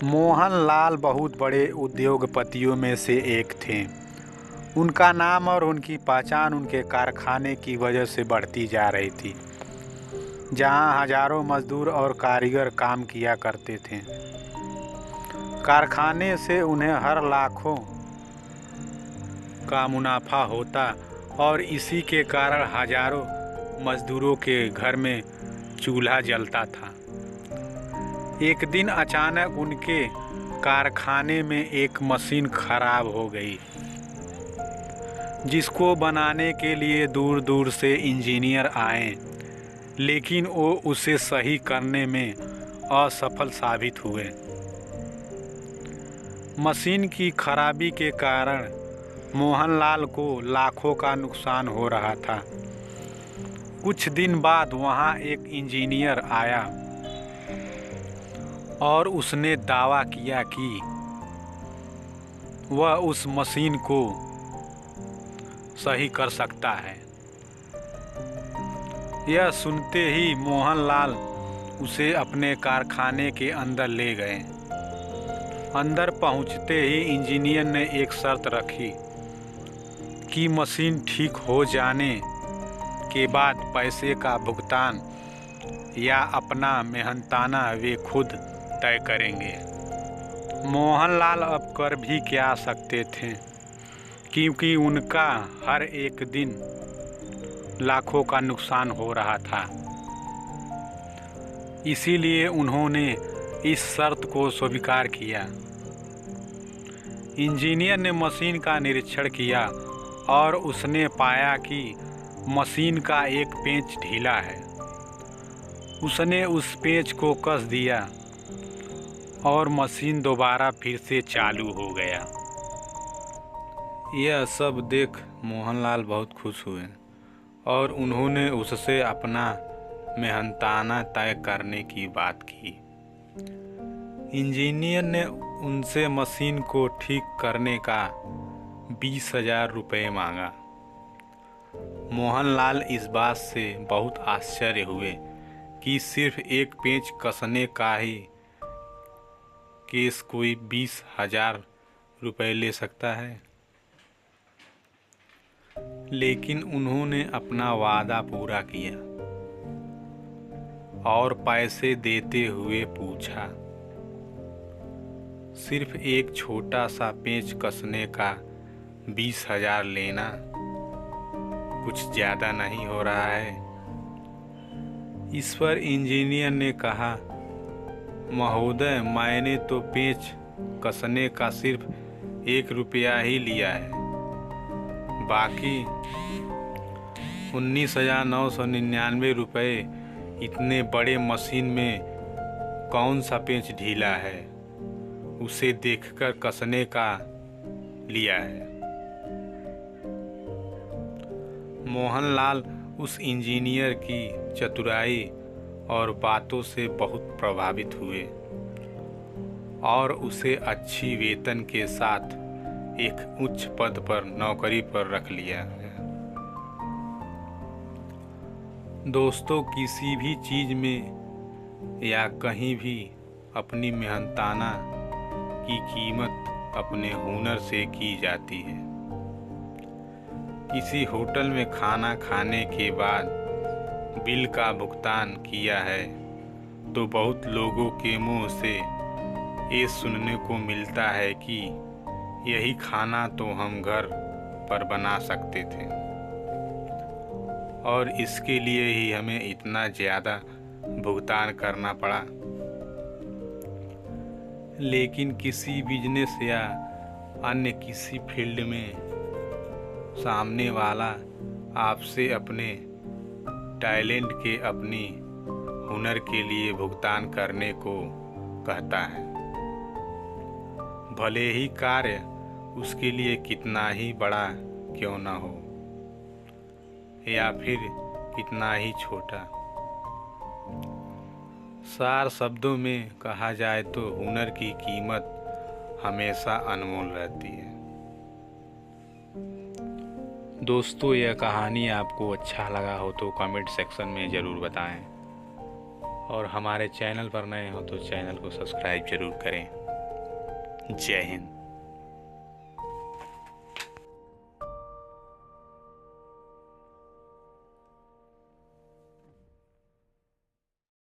मोहनलाल बहुत बड़े उद्योगपतियों में से एक थे। उनका नाम और उनकी पहचान उनके कारखाने की वजह से बढ़ती जा रही थी, जहां हजारों मजदूर और कारीगर काम किया करते थे। कारखाने से उन्हें हर लाखों का मुनाफा होता और इसी के कारण हजारों मजदूरों के घर में चूल्हा जलता था। एक दिन अचानक उनके कारखाने में एक मशीन खराब हो गई, जिसको बनाने के लिए दूर दूर से इंजीनियर आए, लेकिन वो उसे सही करने में असफल साबित हुए। मशीन की खराबी के कारण मोहनलाल को लाखों का नुकसान हो रहा था। कुछ दिन बाद वहां एक इंजीनियर आया और उसने दावा किया कि वह उस मशीन को सही कर सकता है। यह सुनते ही मोहनलाल उसे अपने कारखाने के अंदर ले गए। अंदर पहुंचते ही इंजीनियर ने एक शर्त रखी कि मशीन ठीक हो जाने के बाद पैसे का भुगतान या अपना मेहनताना वे खुद तय करेंगे। मोहनलाल अब कर भी क्या सकते थे, क्योंकि उनका हर एक दिन लाखों का नुकसान हो रहा था। इसीलिए उन्होंने इस शर्त को स्वीकार किया। इंजीनियर ने मशीन का निरीक्षण किया और उसने पाया कि मशीन का एक पेंच ढीला है। उसने उस पेंच को कस दिया और मशीन दोबारा फिर से चालू हो गया। यह सब देख मोहनलाल बहुत खुश हुए और उन्होंने उससे अपना मेहनताना तय करने की बात की। इंजीनियर ने उनसे मशीन को ठीक करने का 20,000 रुपये मांगा। मोहनलाल इस बात से बहुत आश्चर्य हुए कि सिर्फ एक पेंच कसने का ही केस कोई 20,000 रुपये ले सकता है। लेकिन उन्होंने अपना वादा पूरा किया और पैसे देते हुए पूछा, सिर्फ एक छोटा सा पेंच कसने का 20,000 लेना कुछ ज़्यादा नहीं हो रहा है? इस पर इंजीनियर ने कहा, महोदय, मैंने तो पेंच कसने का सिर्फ 1 रुपया ही लिया है। बाकी 19,999 रुपये इतने बड़े मशीन में कौन सा पेंच ढीला है, उसे देखकर कसने का लिया है। मोहनलाल उस इंजीनियर की चतुराई और बातों से बहुत प्रभावित हुए और उसे अच्छी वेतन के साथ एक उच्च पद पर नौकरी पर रख लिया गया। दोस्तों, किसी भी चीज़ में या कहीं भी अपनी मेहनताना की कीमत अपने हुनर से की जाती है। किसी होटल में खाना खाने के बाद बिल का भुगतान किया है तो बहुत लोगों के मुंह से ये सुनने को मिलता है कि यही खाना तो हम घर पर बना सकते थे और इसके लिए ही हमें इतना ज़्यादा भुगतान करना पड़ा। लेकिन किसी बिजनेस या अन्य किसी फील्ड में सामने वाला आपसे अपने टैलेंट के, अपनी हुनर के लिए भुगतान करने को कहता है, भले ही कार्य उसके लिए कितना ही बड़ा क्यों न हो या फिर कितना ही छोटा। सार शब्दों में कहा जाए तो हुनर की कीमत हमेशा अनमोल रहती है। दोस्तों, यह कहानी आपको अच्छा लगा हो तो कमेंट सेक्शन में ज़रूर बताएं और हमारे चैनल पर नए हो तो चैनल को सब्सक्राइब ज़रूर करें। जय हिंद।